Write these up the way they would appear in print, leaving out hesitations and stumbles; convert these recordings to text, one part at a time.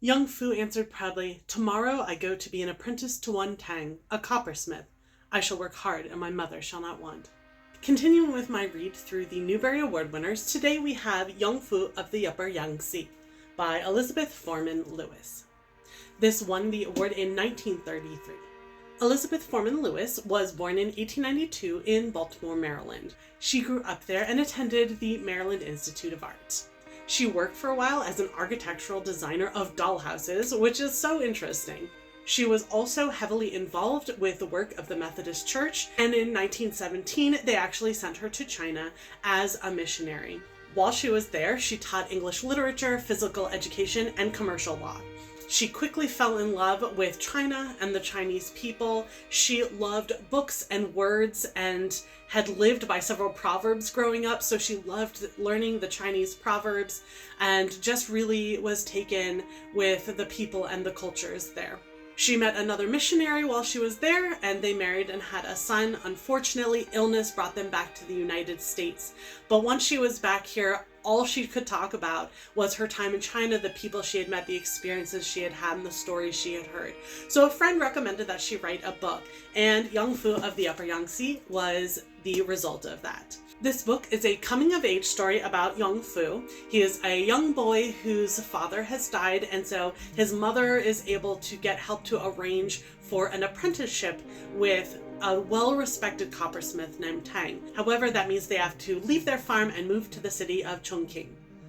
Young Fu answered proudly, "Tomorrow I go to be an apprentice to one Tang, a coppersmith. I shall work hard, and my mother shall not want." Continuing with my read through the Newbery Award winners, today we have Young Fu of the Upper Yangtze by Elizabeth Foreman Lewis. This won the award in 1933. Elizabeth Foreman Lewis was born in 1892 in Baltimore, Maryland. She grew up there and attended the Maryland Institute of Art. She worked for a while as an architectural designer of dollhouses, which is so interesting. She was also heavily involved with the work of the Methodist Church, and in 1917, they actually sent her to China as a missionary. While she was there, she taught English literature, physical education, and commercial law. She quickly fell in love with China and the Chinese people. She loved books and words and had lived by several proverbs growing up, so she loved learning the Chinese proverbs and just really was taken with the people and the cultures there. She met another missionary while she was there, and they married and had a son. Unfortunately, illness brought them back to the United States. But once she was back here, all she could talk about was her time in China, the people she had met, the experiences she had had, and the stories she had heard. So a friend recommended that she write a book, and Young Fu of the Upper Yangtze was the result of that. This book is a coming-of-age story about Young Fu. He is a young boy whose father has died, and so his mother is able to get help to arrange for an apprenticeship with a well-respected coppersmith named Tang. However, that means they have to leave their farm and move to the city of Chongqing.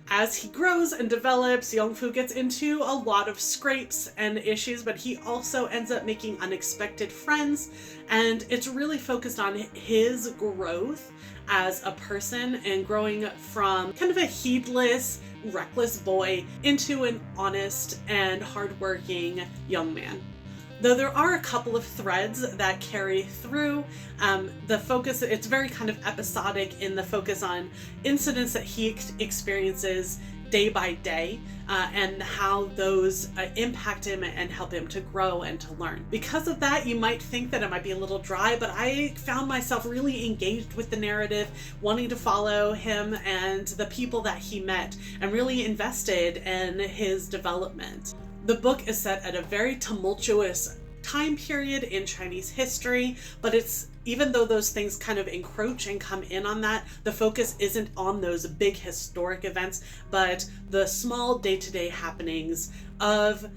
As he grows and develops, Young Fu gets into a lot of scrapes and issues, but he also ends up making unexpected friends, and it's really focused on his growth as a person and growing from kind of a heedless, reckless boy into an honest and hardworking young man. Though there are a couple of threads that carry through, the focus, it's very kind of episodic in the focus on incidents that he experiences day by day, and how those impact him and help him to grow and to learn. Because of that, you might think that it might be a little dry, but I found myself really engaged with the narrative, wanting to follow him and the people that he met, and really invested in his development. The book is set at a very tumultuous time period in Chinese history, but even though those things kind of encroach and come in on that, the focus isn't on those big historic events, but the small day-to-day happenings of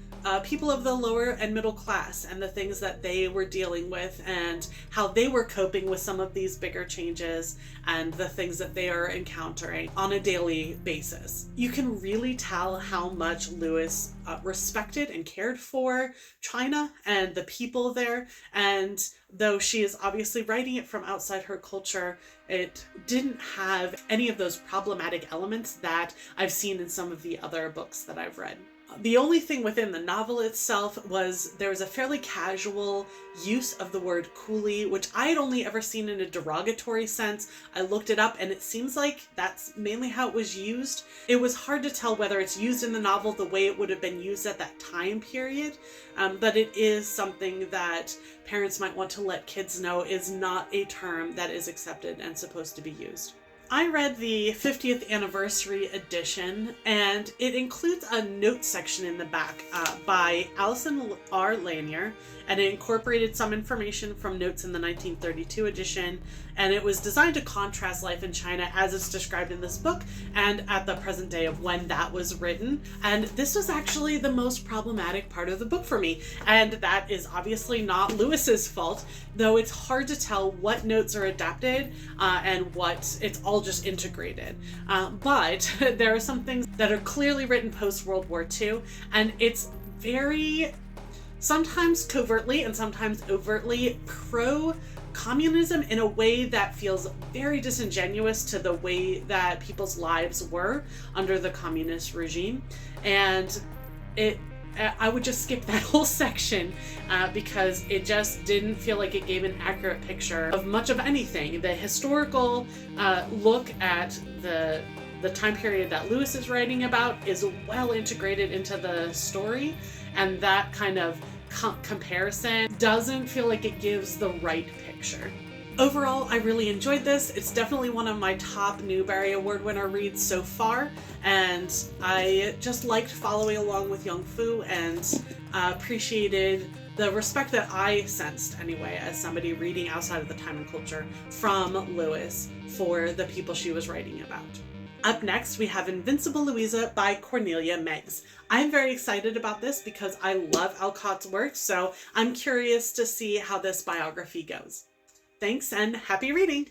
people of the lower and middle class and the things that they were dealing with and how they were coping with some of these bigger changes and the things that they are encountering on a daily basis. You can really tell how much Lewis respected and cared for China and the people there, and though she is obviously writing it from outside her culture, it didn't have any of those problematic elements that I've seen in some of the other books that I've read. The only thing within the novel itself was there was a fairly casual use of the word coolie, which I had only ever seen in a derogatory sense. I looked it up and it seems like that's mainly how it was used. It was hard to tell whether it's used in the novel the way it would have been used at that time period, but it is something that parents might want to let kids know is not a term that is accepted and supposed to be used. I read the 50th anniversary edition, and it includes a note section in the back by Alison R. Lanier, and it incorporated some information from notes in the 1932 edition, and it was designed to contrast life in China as it's described in this book and at the present day of when that was written. And this was actually the most problematic part of the book for me, and that is obviously not Lewis's fault, though it's hard to tell what notes are adapted and what it's all just integrated. But there are some things that are clearly written post-World War II, and it's very sometimes covertly and sometimes overtly pro-communism in a way that feels very disingenuous to the way that people's lives were under the communist regime. And I would just skip that whole section because it just didn't feel like it gave an accurate picture of much of anything. The historical look at the time period that Lewis is writing about is well integrated into the story, and that kind of comparison doesn't feel like it gives the right picture. Overall, I really enjoyed this. It's definitely one of my top Newbery Award winner reads so far, and I just liked following along with Young Fu and appreciated the respect that I sensed anyway as somebody reading outside of the time and culture from Lewis for the people she was writing about. Up next, we have Invincible Louisa by Cornelia Meggs. I'm very excited about this because I love Alcott's work, so I'm curious to see how this biography goes. Thanks and happy reading!